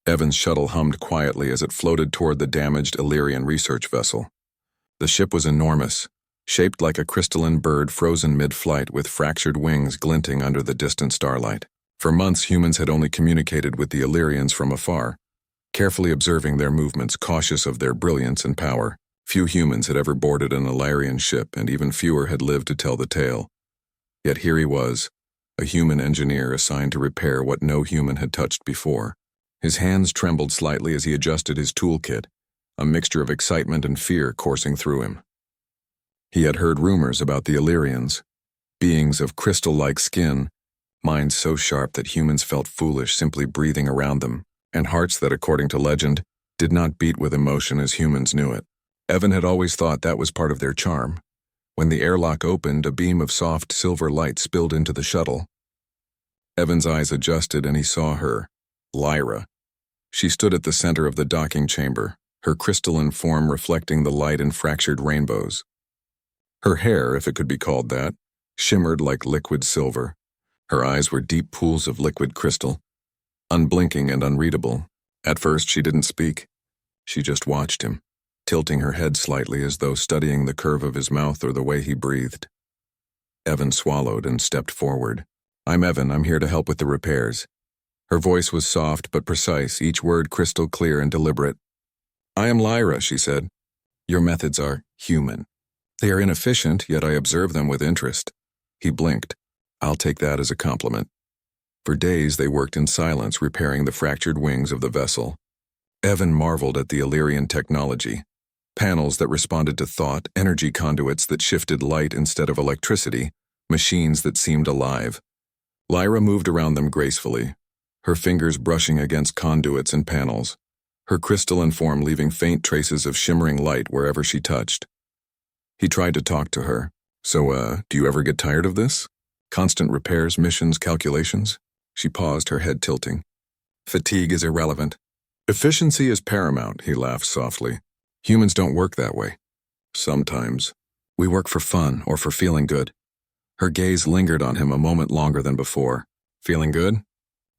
Evan's shuttle hummed quietly as it floated toward the damaged Illyrian research vessel. The ship was enormous, shaped like a crystalline bird frozen mid-flight with fractured wings glinting under the distant starlight. For months, humans had only communicated with the Illyrians from afar, carefully observing their movements, cautious of their brilliance and power. Few humans had ever boarded an Illyrian ship, and even fewer had lived to tell the tale. Yet here he was, a human engineer assigned to repair what no human had touched before. His hands trembled slightly as he adjusted his toolkit, a mixture of excitement and fear coursing through him. He had heard rumors about the Illyrians, beings of crystal-like skin, minds so sharp that humans felt foolish simply breathing around them, and hearts that, according to legend, did not beat with emotion as humans knew it. Evan had always thought that was part of their charm. When the airlock opened, a beam of soft silver light spilled into the shuttle. Evan's eyes adjusted and he saw her, Lyra. She stood at the center of the docking chamber, her crystalline form reflecting the light in fractured rainbows. Her hair, if it could be called that, shimmered like liquid silver. Her eyes were deep pools of liquid crystal, unblinking and unreadable. At first, she didn't speak. She just watched him, tilting her head slightly as though studying the curve of his mouth or the way he breathed. Evan swallowed and stepped forward. "I'm Evan. I'm here to help with the repairs." Her voice was soft but precise, each word crystal clear and deliberate. "I am Lyra," she said. "Your methods are human. They are inefficient, yet I observe them with interest." He blinked. "I'll take that as a compliment." For days they worked in silence, repairing the fractured wings of the vessel. Evan marveled at the Illyrian technology. Panels that responded to thought, energy conduits that shifted light instead of electricity, machines that seemed alive. Lyra moved around them gracefully, her fingers brushing against conduits and panels, her crystalline form leaving faint traces of shimmering light wherever she touched. He tried to talk to her. "So, do you ever get tired of this? Constant repairs, missions, calculations?" She paused, her head tilting. "Fatigue is irrelevant. Efficiency is paramount," he laughed softly. "Humans don't work that way." "Sometimes. We work for fun or for feeling good." Her gaze lingered on him a moment longer than before. "Feeling good?"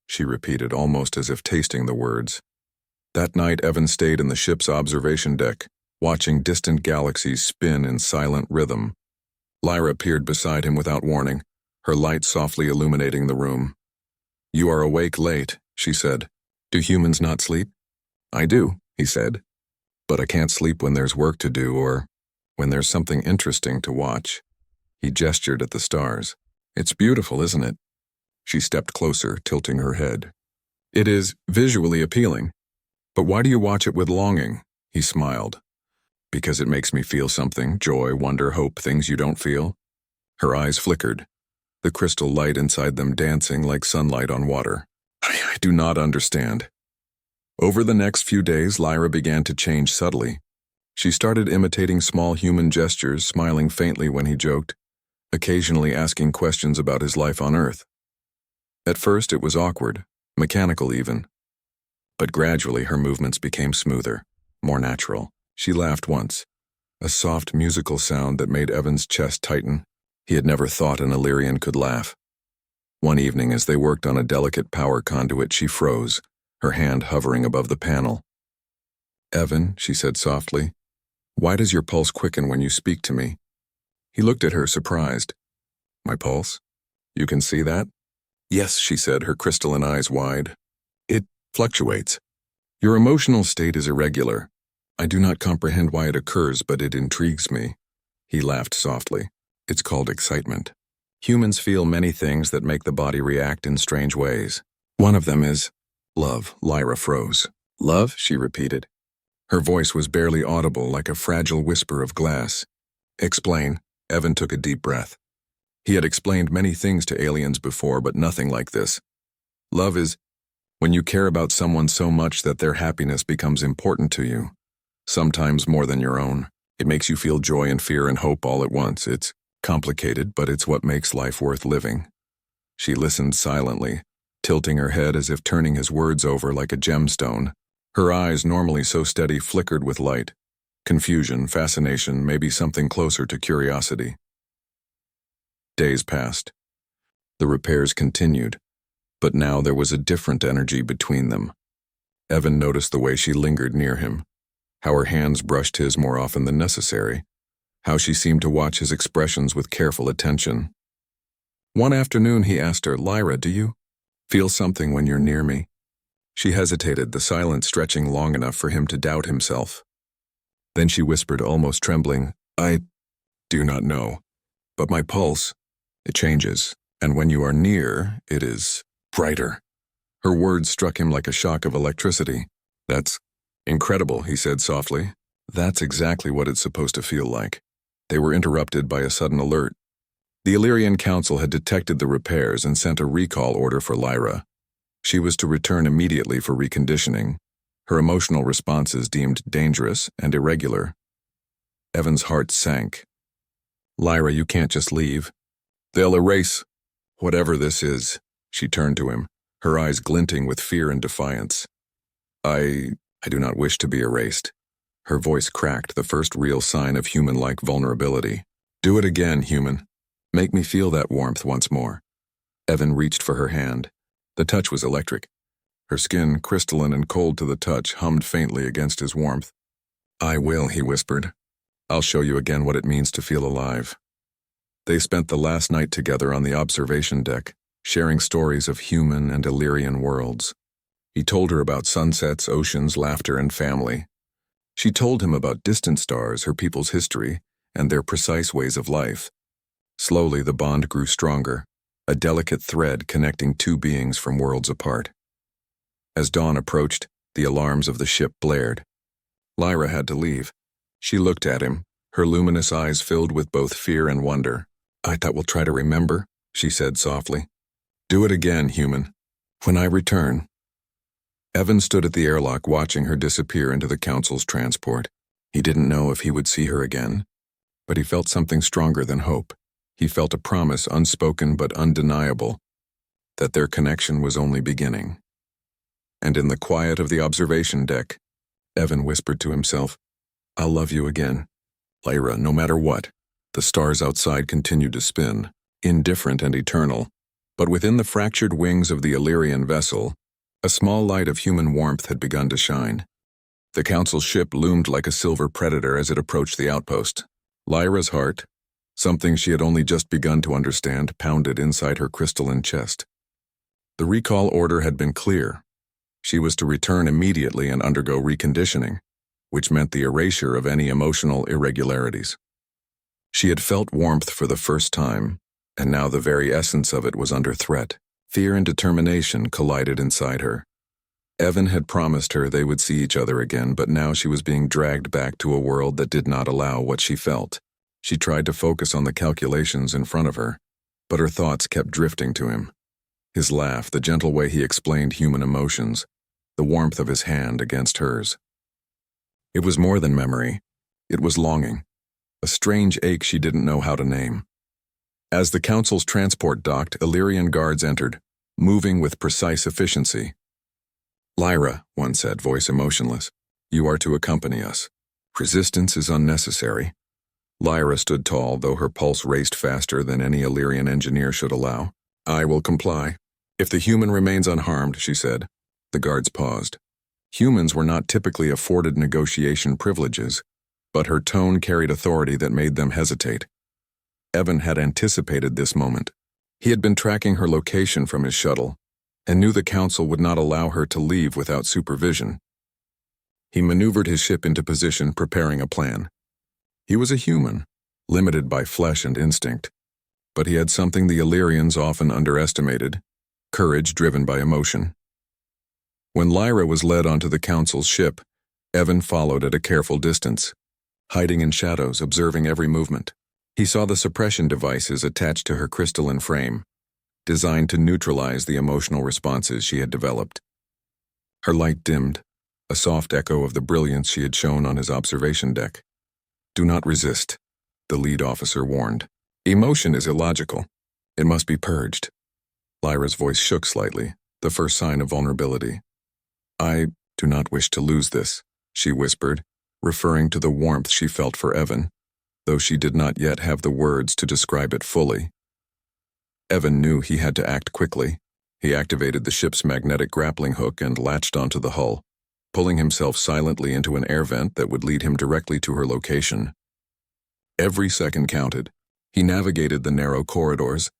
she repeated, almost as if tasting the words. That night, Evan stayed in the ship's observation deck, watching distant galaxies spin in silent rhythm. Lyra appeared beside him without warning, her light softly illuminating the room. "You are awake late," she said. "Do humans not sleep?" "I do," he said. "But I can't sleep when there's work to do or when there's something interesting to watch." He gestured at the stars. "It's beautiful, isn't it?" She stepped closer, tilting her head. "It is visually appealing. But why do you watch it with longing?" He smiled. "Because it makes me feel something, joy, wonder, hope, things you don't feel." Her eyes flickered, the crystal light inside them dancing like sunlight on water. I do not understand." Over the next few days, Lyra began to change subtly. She started imitating small human gestures, smiling faintly when he joked, occasionally asking questions about his life on Earth. At first it was awkward, mechanical even. But gradually her movements became smoother, more natural. She laughed once, a soft musical sound that made Evan's chest tighten. He had never thought an Illyrian could laugh. One evening as they worked on a delicate power conduit, she froze, her hand hovering above the panel. "Evan," she said softly, "why does your pulse quicken when you speak to me?" He looked at her, surprised. "My pulse? You can see that?" "Yes," she said, her crystalline eyes wide. "It fluctuates. Your emotional state is irregular. I do not comprehend why it occurs, but it intrigues me." He laughed softly. "It's called excitement. Humans feel many things that make the body react in strange ways. One of them is love." Lyra froze. "Love?" she repeated. Her voice was barely audible, like a fragile whisper of glass. "Explain." Evan took a deep breath. He had explained many things to aliens before, but nothing like this. "Love is when you care about someone so much that their happiness becomes important to you, sometimes more than your own. It makes you feel joy and fear and hope all at once. It's complicated, but it's what makes life worth living." She listened silently, tilting her head as if turning his words over like a gemstone. Her eyes, normally so steady, flickered with light. Confusion, fascination, maybe something closer to curiosity. Days passed. The repairs continued, but now there was a different energy between them. Evan noticed the way she lingered near him, how her hands brushed his more often than necessary, how she seemed to watch his expressions with careful attention. One afternoon he asked her, "Lyra, do you feel something when you're near me?" She hesitated, the silence stretching long enough for him to doubt himself. Then she whispered, almost trembling, "I do not know, but my pulse, it changes, and when you are near, it is brighter." Her words struck him like a shock of electricity. "That's incredible," he said softly. "That's exactly what it's supposed to feel like." They were interrupted by a sudden alert. The Illyrian Council had detected the repairs and sent a recall order for Lyra. She was to return immediately for reconditioning, her emotional responses deemed dangerous and irregular. Evan's heart sank. "Lyra, you can't just leave. They'll erase whatever this is." She turned to him, her eyes glinting with fear and defiance. I do not wish to be erased." Her voice cracked, the first real sign of human-like vulnerability. "Do it again, human. Make me feel that warmth once more." Evan reached for her hand. The touch was electric. Her skin, crystalline and cold to the touch, hummed faintly against his warmth. "I will," he whispered. "I'll show you again what it means to feel alive." They spent the last night together on the observation deck, sharing stories of human and Illyrian worlds. He told her about sunsets, oceans, laughter, and family. She told him about distant stars, her people's history, and their precise ways of life. Slowly, the bond grew stronger, a delicate thread connecting two beings from worlds apart. As dawn approached, the alarms of the ship blared. Lyra had to leave. She looked at him, her luminous eyes filled with both fear and wonder. "I thought we'll try to remember," she said softly. "Do it again, human. When I return." Evan stood at the airlock watching her disappear into the Council's transport. He didn't know if he would see her again, but he felt something stronger than hope. He felt a promise, unspoken but undeniable, that their connection was only beginning. And in the quiet of the observation deck, Evan whispered to himself, "I'll love you again, Lyra, no matter what." The stars outside continued to spin, indifferent and eternal, but within the fractured wings of the Illyrian vessel, a small light of human warmth had begun to shine. The Council's ship loomed like a silver predator as it approached the outpost. Lyra's heart, something she had only just begun to understand, pounded inside her crystalline chest. The recall order had been clear. She was to return immediately and undergo reconditioning, which meant the erasure of any emotional irregularities. She had felt warmth for the first time, and now the very essence of it was under threat. Fear and determination collided inside her. Evan had promised her they would see each other again, but now she was being dragged back to a world that did not allow what she felt. She tried to focus on the calculations in front of her, but her thoughts kept drifting to him. His laugh, the gentle way he explained human emotions, the warmth of his hand against hers. It was more than memory. It was longing, a strange ache she didn't know how to name. As the Council's transport docked, Illyrian guards entered, moving with precise efficiency. "Lyra," one said, voice emotionless, "you are to accompany us. Resistance is unnecessary." Lyra stood tall, though her pulse raced faster than any Illyrian engineer should allow. "I will comply. If the human remains unharmed," she said. The guards paused. Humans were not typically afforded negotiation privileges, but her tone carried authority that made them hesitate. Evan had anticipated this moment. He had been tracking her location from his shuttle, and knew the Council would not allow her to leave without supervision. He maneuvered his ship into position, preparing a plan. He was a human, limited by flesh and instinct, but he had something the Illyrians often underestimated: courage driven by emotion. When Lyra was led onto the Council's ship, Evan followed at a careful distance, hiding in shadows, observing every movement. He saw the suppression devices attached to her crystalline frame, designed to neutralize the emotional responses she had developed. Her light dimmed, a soft echo of the brilliance she had shown on his observation deck. "Do not resist," the lead officer warned. "Emotion is illogical. It must be purged." Lyra's voice shook slightly, the first sign of vulnerability. "I do not wish to lose this," she whispered, referring to the warmth she felt for Evan, though she did not yet have the words to describe it fully. Evan knew he had to act quickly. He activated the ship's magnetic grappling hook and latched onto the hull. pulling himself silently into an air vent that would lead him directly to her location. Every second counted. He navigated the narrow corridors,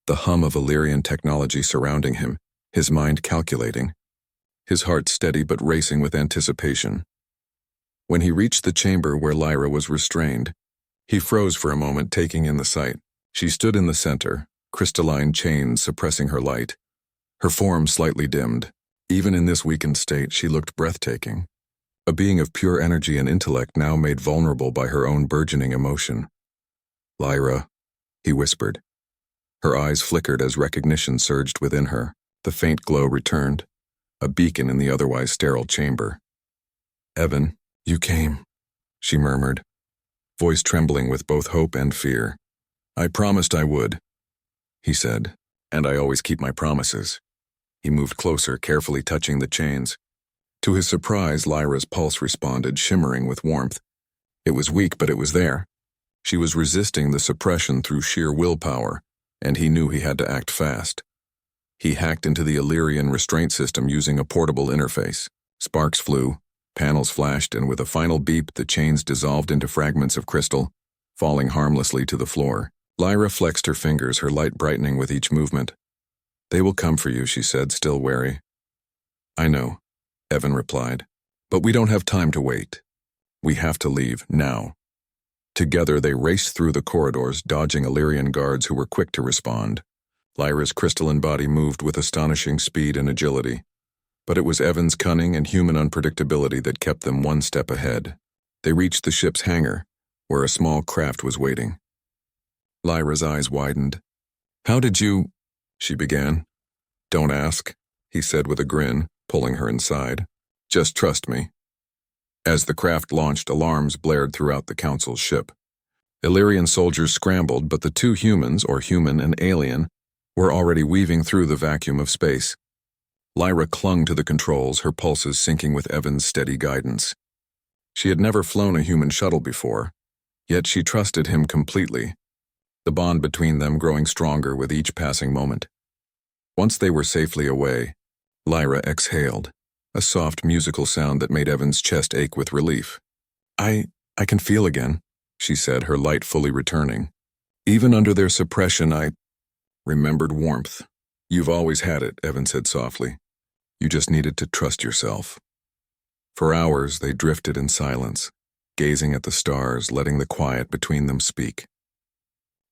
the hum of Illyrian technology surrounding him, his mind calculating, his heart steady but racing with anticipation. When he reached the chamber where Lyra was restrained, he froze for a moment, taking in the sight. She stood in the center, crystalline chains suppressing her light, her form slightly dimmed. Even in this weakened state, she looked breathtaking. A being of pure energy and intellect now made vulnerable by her own burgeoning emotion. "Lyra," he whispered. Her eyes flickered as recognition surged within her. The faint glow returned, a beacon in the otherwise sterile chamber. "Evan, you came," she murmured, voice trembling with both hope and fear. "I promised I would," he said, "and I always keep my promises." He moved closer, carefully touching the chains. To his surprise, Lyra's pulse responded, shimmering with warmth. It was weak, but it was there. She was resisting the suppression through sheer willpower, and he knew he had to act fast. He hacked into the Illyrian restraint system using a portable interface. Sparks flew, panels flashed, and with a final beep, the chains dissolved into fragments of crystal, falling harmlessly to the floor. Lyra flexed her fingers, her light brightening with each movement. "They will come for you," she said, still wary. "I know," Evan replied, "but we don't have time to wait. We have to leave, now." Together they raced through the corridors, dodging Illyrian guards who were quick to respond. Lyra's crystalline body moved with astonishing speed and agility, but it was Evan's cunning and human unpredictability that kept them one step ahead. They reached the ship's hangar, where a small craft was waiting. Lyra's eyes widened. "How did you—" she began. "Don't ask," he said with a grin, pulling her inside. "Just trust me." As the craft launched, alarms blared throughout the Council's ship. Illyrian soldiers scrambled, but the two humans, or human and alien, were already weaving through the vacuum of space. Lyra clung to the controls, her pulses syncing with Evan's steady guidance. She had never flown a human shuttle before, yet she trusted him completely, the bond between them growing stronger with each passing moment. Once they were safely away, Lyra exhaled, a soft musical sound that made Evan's chest ache with relief. I can feel again," she said, her light fully returning. "Even under their suppression, I remembered warmth." "You've always had it," Evan said softly. "You just needed to trust yourself." For hours they drifted in silence, gazing at the stars, letting the quiet between them speak.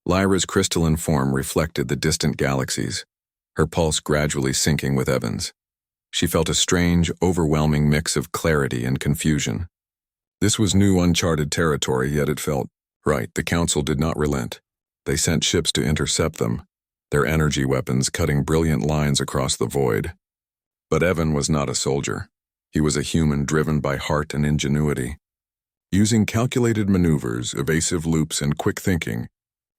Lyra's crystalline form reflected the distant galaxies, her pulse gradually syncing with Evan's. She felt a strange, overwhelming mix of clarity and confusion. This was new, uncharted territory, yet it felt right. The Council did not relent. They sent ships to intercept them, their energy weapons cutting brilliant lines across the void. But Evan was not a soldier. He was a human driven by heart and ingenuity. Using calculated maneuvers, evasive loops, and quick thinking,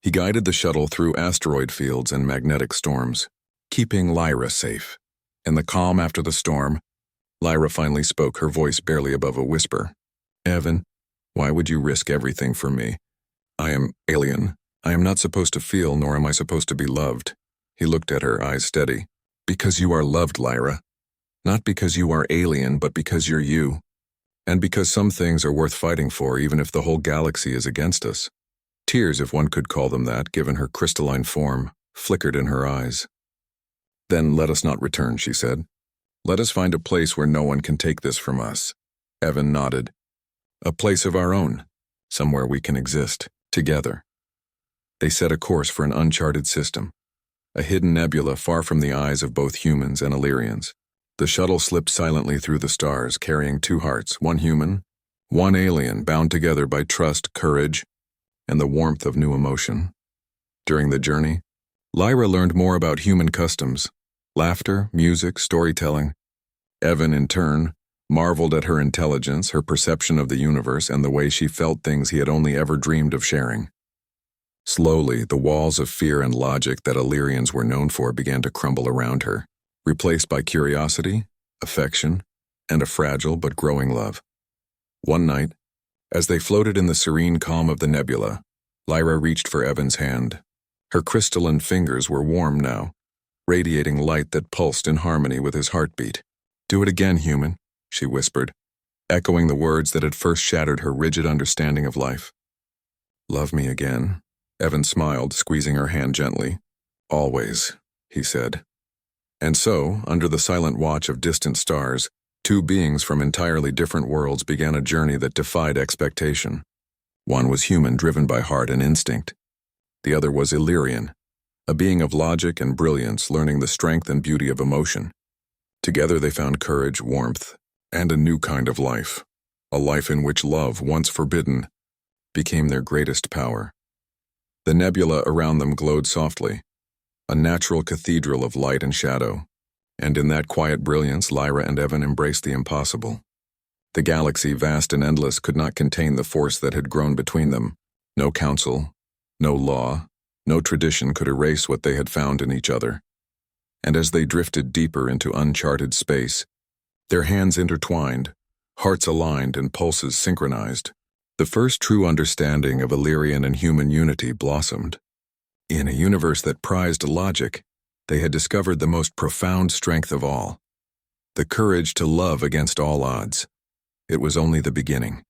he guided the shuttle through asteroid fields and magnetic storms, keeping Lyra safe. In the calm after the storm, Lyra finally spoke, her voice barely above a whisper. "Evan, why would you risk everything for me? I am alien. I am not supposed to feel, nor am I supposed to be loved." He looked at her, eyes steady. "Because you are loved, Lyra. Not because you are alien, but because you're you. And because some things are worth fighting for, even if the whole galaxy is against us." Tears, if one could call them that, given her crystalline form, flickered in her eyes. "Then let us not return," she said. "Let us find a place where no one can take this from us." Evan nodded. "A place of our own, somewhere we can exist, together." They set a course for an uncharted system, a hidden nebula far from the eyes of both humans and Illyrians. The shuttle slipped silently through the stars, carrying two hearts, one human, one alien, bound together by trust, courage, and the warmth of new emotion. During the journey, Lyra learned more about human customs, laughter, music, storytelling. Evan, in turn, marveled at her intelligence, her perception of the universe, and the way she felt things he had only ever dreamed of sharing. Slowly, the walls of fear and logic that Illyrians were known for began to crumble around her, replaced by curiosity, affection, and a fragile but growing love. One night, as they floated in the serene calm of the nebula, Lyra reached for Evan's hand. Her crystalline fingers were warm now, radiating light that pulsed in harmony with his heartbeat. "Do it again, human," she whispered, echoing the words that had first shattered her rigid understanding of life. Love me again, Evan smiled, squeezing her hand gently. Always, he said. And so, under the silent watch of distant stars, two beings from entirely different worlds began a journey that defied expectation. One was human, driven by heart and instinct. The other was Illyrian, a being of logic and brilliance, learning the strength and beauty of emotion. Together they found courage, warmth, and a new kind of life, a life in which love, once forbidden, became their greatest power. The nebula around them glowed softly, a natural cathedral of light and shadow, and in that quiet brilliance Lyra and Evan embraced the impossible. The galaxy, vast and endless, could not contain the force that had grown between them. No council, no law, no tradition could erase what they had found in each other. And as they drifted deeper into uncharted space, their hands intertwined, hearts aligned and pulses synchronized, the first true understanding of Illyrian and human unity blossomed. In a universe that prized logic, they had discovered the most profound strength of all, the courage to love against all odds. It was only the beginning.